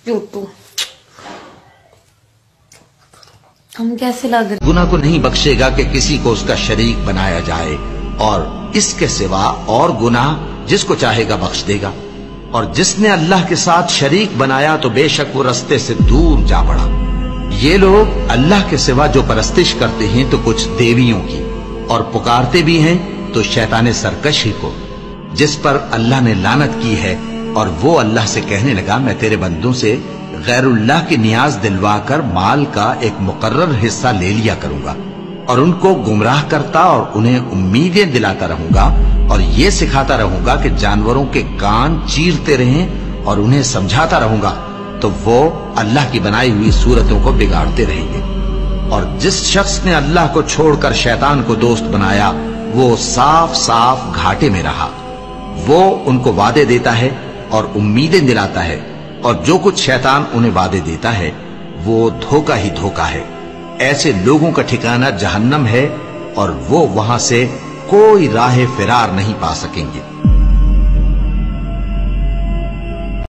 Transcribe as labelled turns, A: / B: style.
A: चोटू हम कैसे लग रहे।
B: गुनाह को नहीं बख्शेगा कि किसी को उसका शरीक बनाया जाए, और इसके सिवा और गुनाह जिसको चाहेगा बख्श देगा। और जिसने अल्लाह के साथ शरीक बनाया तो बेशक वो रास्ते से दूर जा पड़ा। ये लोग अल्लाह के सिवा जो परस्तिश करते हैं तो कुछ देवियों की, और पुकारते भी हैं तो शैतान सरकशी को, जिस पर अल्लाह ने लानत की है। और वो अल्लाह से कहने लगा, मैं तेरे बंदों से गैरुल्लाह की नियाज दिलवाकर माल का एक मुकर्रर हिस्सा ले लिया करूंगा, और उनको गुमराह करता और उन्हें उम्मीदें दिलाता रहूंगा, और ये सिखाता रहूंगा कि जानवरों के कान चीरते रहें, और उन्हें समझाता रहूंगा, तो वो अल्लाह की बनाई हुई सूरतों को बिगाड़ते रहेंगे। और जिस शख्स ने अल्लाह को छोड़कर शैतान को दोस्त बनाया वो साफ साफ घाटे में रहा। वो उनको वादे देता है और उम्मीदें दिलाता है, और जो कुछ शैतान उन्हें वादे देता है वो धोखा ही धोखा है। ऐसे लोगों का ठिकाना जहन्नम है, और वो वहां से कोई राह फिरार नहीं पा सकेंगे।